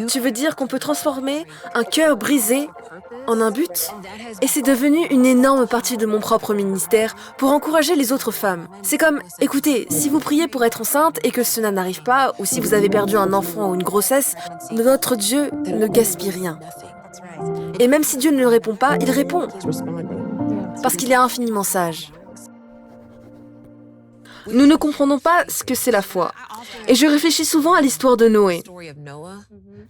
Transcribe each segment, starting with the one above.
Tu veux dire qu'on peut transformer un cœur brisé en un but? Et c'est devenu une énorme partie de mon propre ministère pour encourager les autres femmes. C'est comme, écoutez, si vous priez pour être enceinte et que cela n'arrive pas, ou si vous avez perdu un enfant ou une grossesse, notre Dieu ne gaspille rien. Et même si Dieu ne le répond pas, il répond, parce qu'il est infiniment sage. Nous ne comprenons pas ce que c'est la foi. Et je réfléchis souvent à l'histoire de Noé.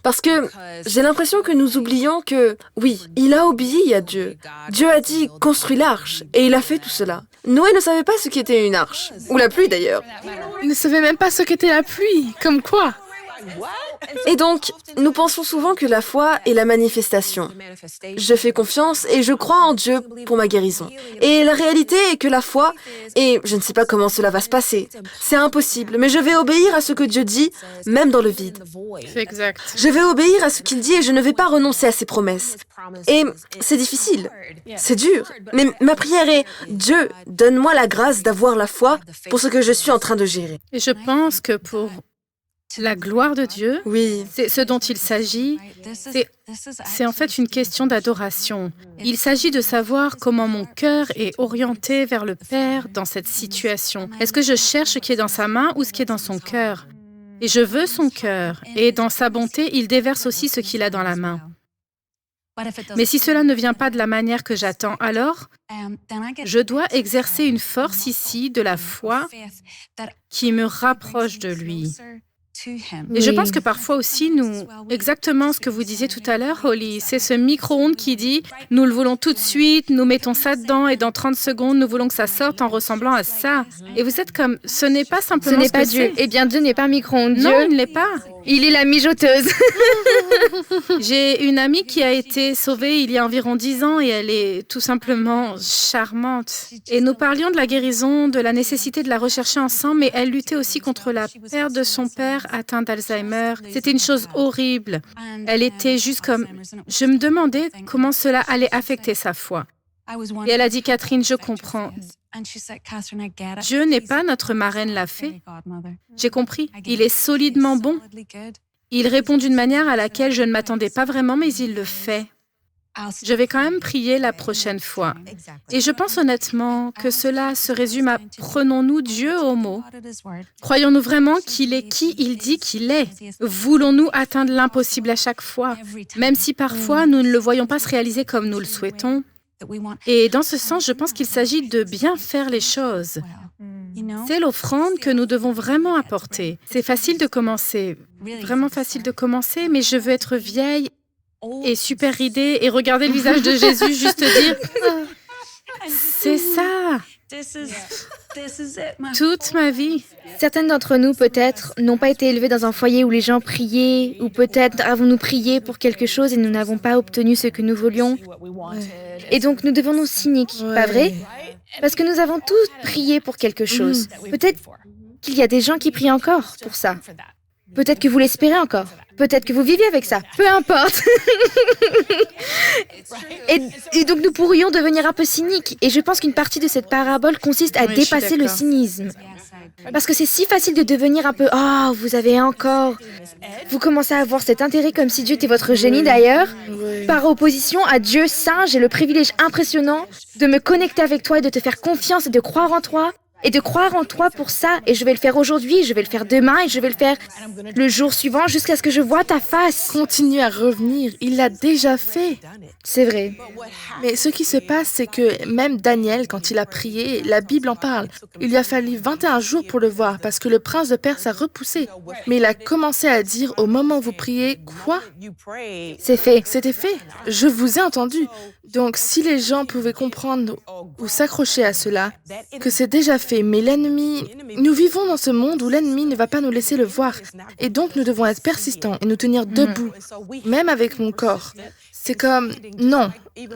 Parce que j'ai l'impression que nous oublions que, oui, il a obéi à Dieu. Dieu a dit, construis l'arche, et il a fait tout cela. Noé ne savait pas ce qu'était une arche, ou la pluie d'ailleurs. Il ne savait même pas ce qu'était la pluie. Comme quoi? Et donc, nous pensons souvent que la foi est la manifestation. Je fais confiance et je crois en Dieu pour ma guérison. Et la réalité est que la foi, et je ne sais pas comment cela va se passer, c'est impossible, mais je vais obéir à ce que Dieu dit, même dans le vide. C'est exact. Je vais obéir à ce qu'il dit et je ne vais pas renoncer à ses promesses. Et c'est difficile, c'est dur, mais ma prière est, Dieu, donne-moi la grâce d'avoir la foi pour ce que je suis en train de gérer. Et je pense que pour la gloire de Dieu, Oui. c'est ce dont il s'agit. C'est en fait une question d'adoration. Il s'agit de savoir comment mon cœur est orienté vers le Père dans cette situation. Est-ce que je cherche ce qui est dans sa main ou ce qui est dans son cœur? Et je veux son cœur. Et dans sa bonté, il déverse aussi ce qu'il a dans la main. Mais si cela ne vient pas de la manière que j'attends, alors je dois exercer une force ici de la foi qui me rapproche de lui. Et je pense que parfois aussi, exactement ce que vous disiez tout à l'heure, Holly, c'est ce micro-ondes qui dit « nous le voulons tout de suite, nous mettons ça dedans et dans 30 secondes, nous voulons que ça sorte en ressemblant à ça. » Et vous êtes comme « ce n'est pas simplement ce n'est pas Dieu. Eh bien, Dieu n'est pas micro-ondes. Non, Dieu, il ne l'est pas. Il est la mijoteuse. J'ai une amie qui a été sauvée il y a environ 10 ans et elle est tout simplement charmante. Et nous parlions de la guérison, de la nécessité de la rechercher ensemble, mais elle luttait aussi contre la perte de son père atteint d'Alzheimer. C'était une chose horrible. Elle était juste comme... Je me demandais comment cela allait affecter sa foi. Et elle a dit, Catherine, je comprends. Dieu n'est pas notre marraine l'a fait. J'ai compris. Il est solidement bon. Il répond d'une manière à laquelle je ne m'attendais pas vraiment, mais il le fait. Je vais quand même prier la prochaine fois. Et je pense honnêtement que cela se résume à prenons-nous Dieu au mot. Croyons-nous vraiment qu'il est qui il dit qu'il est? Voulons-nous atteindre l'impossible à chaque fois, même si parfois nous ne le voyons pas se réaliser comme nous le souhaitons? Et dans ce sens, je pense qu'il s'agit de bien faire les choses. C'est l'offrande que nous devons vraiment apporter. C'est facile de commencer, vraiment facile de commencer, mais je veux être vieille et super ridée et regarder le visage de Jésus juste dire « c'est ça, toute ma vie ». Certaines d'entre nous, peut-être, n'ont pas été élevées dans un foyer où les gens priaient, ou peut-être avons-nous prié pour quelque chose et nous n'avons pas obtenu ce que nous voulions. Et donc, nous devenons cyniques, pas vrai? Parce que nous avons tous prié pour quelque chose. Peut-être qu'il y a des gens qui prient encore pour ça. Peut-être que vous l'espérez encore. Peut-être que vous vivez avec ça. Peu importe. et donc, nous pourrions devenir un peu cyniques. Et je pense qu'une partie de cette parabole consiste à dépasser le cynisme. Parce que c'est si facile de devenir un peu « Oh, vous avez encore... » Vous commencez à avoir cet intérêt comme si Dieu était votre génie d'ailleurs. Par opposition à Dieu saint, j'ai le privilège impressionnant de me connecter avec toi et de te faire confiance et de croire en toi. Et de croire en toi pour ça. Et je vais le faire aujourd'hui, je vais le faire demain et je vais le faire le jour suivant jusqu'à ce que je vois ta face. Continue à revenir, il l'a déjà fait. C'est vrai. Mais ce qui se passe, c'est que même Daniel, quand il a prié, la Bible en parle. Il lui a fallu 21 jours pour le voir parce que le prince de Perse a repoussé. Mais il a commencé à dire au moment où vous priez, quoi? C'est fait. C'était fait. Je vous ai entendu. Donc, si les gens pouvaient comprendre ou s'accrocher à cela, que c'est déjà fait, mais l'ennemi... Nous vivons dans ce monde où l'ennemi ne va pas nous laisser le voir. Et donc, nous devons être persistants et nous tenir debout, même avec mon corps. C'est comme, non,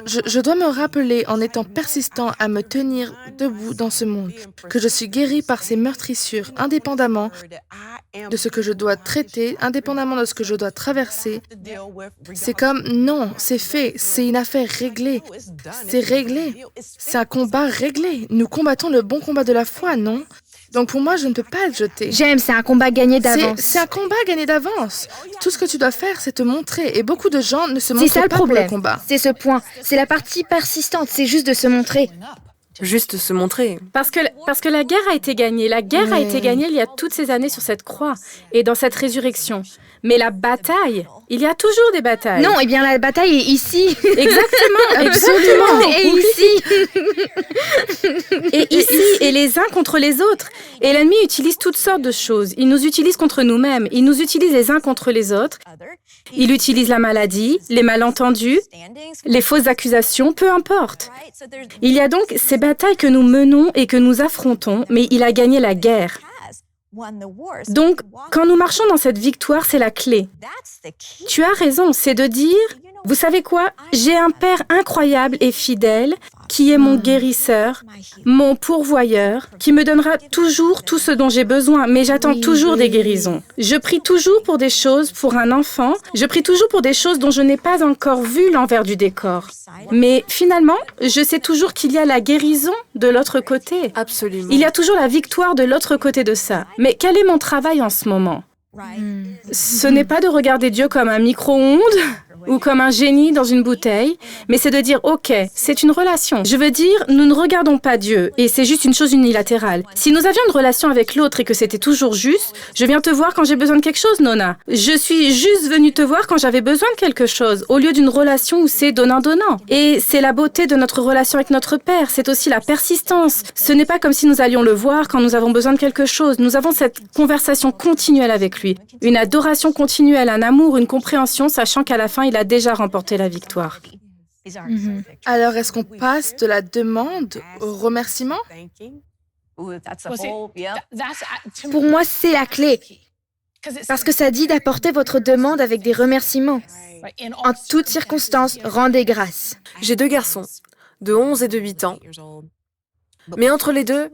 je dois me rappeler en étant persistant à me tenir debout dans ce monde, que je suis guéri par ces meurtrissures, indépendamment de ce que je dois traiter, indépendamment de ce que je dois traverser. C'est comme, non, c'est fait, c'est une affaire réglée, c'est réglé, c'est un combat réglé. Nous combattons le bon combat de la foi, non? Donc pour moi, je ne peux pas être jetée. J'aime, c'est un combat gagné d'avance. C'est un combat gagné d'avance. Tout ce que tu dois faire, c'est te montrer. Et beaucoup de gens ne se C'est montrent ça le pas pour le problème. combat. C'est ce point. C'est la partie persistante. C'est juste de se montrer. Juste se montrer. Parce que la guerre a été gagnée. La guerre a Oui. été gagnée il y a toutes ces années sur cette croix et dans cette résurrection. Mais la bataille, il y a toujours des batailles. Non, eh bien la bataille est ici. Exactement, Absolument. Et Oui. ici. Et ici, et les uns contre les autres. Et l'ennemi utilise toutes sortes de choses. Il nous utilise contre nous-mêmes. Il nous utilise les uns contre les autres. Il utilise la maladie, les malentendus, les fausses accusations, peu importe. Il y a donc ces batailles que nous menons et que nous affrontons, mais il a gagné la guerre. Donc, quand nous marchons dans cette victoire, c'est la clé. Tu as raison, c'est de dire, vous savez quoi, j'ai un Père incroyable et fidèle qui est mon guérisseur, mon pourvoyeur, qui me donnera toujours tout ce dont j'ai besoin, mais j'attends toujours des guérisons. Je prie toujours pour des choses, pour un enfant, je prie toujours pour des choses dont je n'ai pas encore vu l'envers du décor. Mais finalement, je sais toujours qu'il y a la guérison de l'autre côté. Absolument. Il y a toujours la victoire de l'autre côté de ça. Mais quel est mon travail en ce moment? Ce n'est pas de regarder Dieu comme un micro-ondes ou comme un génie dans une bouteille, mais c'est de dire, OK, c'est une relation. Je veux dire, nous ne regardons pas Dieu et c'est juste une chose unilatérale. Si nous avions une relation avec l'autre et que c'était toujours juste, je viens te voir quand j'ai besoin de quelque chose, Nona. Je suis juste venue te voir quand j'avais besoin de quelque chose, au lieu d'une relation où c'est donnant-donnant. Et c'est la beauté de notre relation avec notre Père, c'est aussi la persistance. Ce n'est pas comme si nous allions le voir quand nous avons besoin de quelque chose. Nous avons cette conversation continuelle avec lui, une adoration continuelle, un amour, une compréhension, sachant qu'à la fin, il a déjà remporté la victoire. Alors, est-ce qu'on passe de la demande au remerciement? Pour moi, c'est la clé. Parce que ça dit d'apporter votre demande avec des remerciements. En toutes circonstances, rendez grâce. J'ai 2 garçons, de 11 et de 8 ans. Mais entre les deux,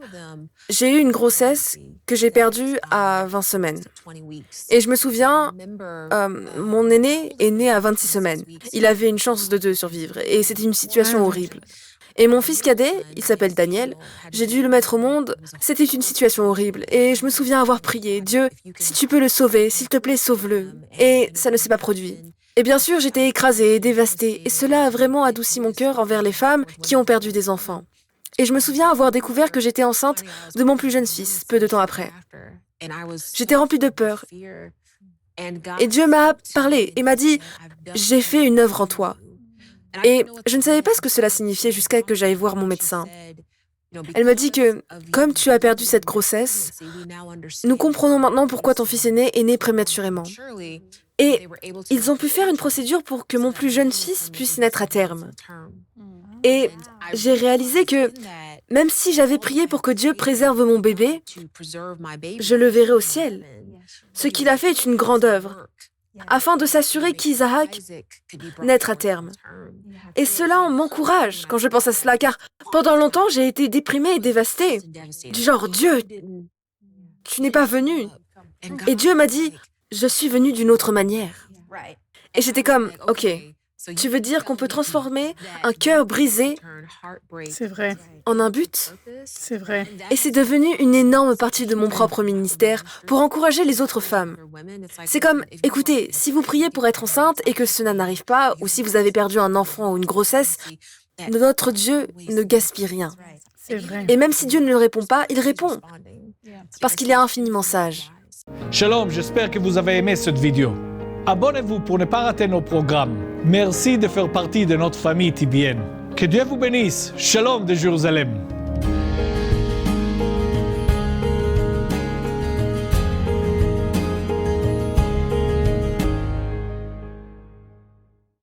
j'ai eu une grossesse que j'ai perdue à 20 semaines. Et je me souviens, mon aîné est né à 26 semaines. Il avait une chance de survivre et c'était une situation horrible. Et mon fils cadet, il s'appelle Daniel, j'ai dû le mettre au monde. C'était une situation horrible et je me souviens avoir prié, Dieu, si tu peux le sauver, s'il te plaît, sauve-le. Et ça ne s'est pas produit. Et bien sûr, j'étais écrasée et dévastée et cela a vraiment adouci mon cœur envers les femmes qui ont perdu des enfants. Et je me souviens avoir découvert que j'étais enceinte de mon plus jeune fils, peu de temps après. J'étais remplie de peur. Et Dieu m'a parlé et m'a dit « J'ai fait une œuvre en toi ». Et je ne savais pas ce que cela signifiait jusqu'à que j'aille voir mon médecin. Elle m'a dit que, comme tu as perdu cette grossesse, nous comprenons maintenant pourquoi ton fils aîné est né prématurément. Et ils ont pu faire une procédure pour que mon plus jeune fils puisse naître à terme. Et j'ai réalisé que, même si j'avais prié pour que Dieu préserve mon bébé, je le verrai au ciel. Ce qu'il a fait est une grande œuvre, afin de s'assurer qu'Isaac naîtra à terme. Et cela m'encourage quand je pense à cela, car pendant longtemps, j'ai été déprimée et dévastée. Du genre, Dieu, tu n'es pas venu. Et Dieu m'a dit, je suis venu d'une autre manière. Et j'étais comme, OK. Tu veux dire qu'on peut transformer un cœur brisé C'est vrai, en un but? c'est vrai. Et c'est devenu une énorme partie de mon propre ministère pour encourager les autres femmes. C'est comme, écoutez, si vous priez pour être enceinte et que cela n'arrive pas, ou si vous avez perdu un enfant ou une grossesse, notre Dieu ne gaspille rien. C'est vrai. Et même si Dieu ne le répond pas, il répond, parce qu'il est infiniment sage. Shalom, j'espère que vous avez aimé cette vidéo. Abonnez-vous pour ne pas rater nos programmes. Merci de faire partie de notre famille TBN. Que Dieu vous bénisse. Shalom de Jérusalem.